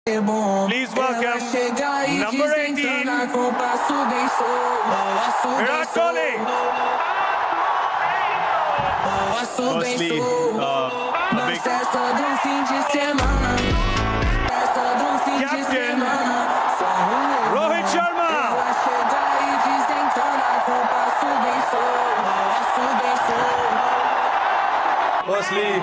Please welcome number 18, Virat Kohli. Firstly, a big Captain Rohit Sharma. firstly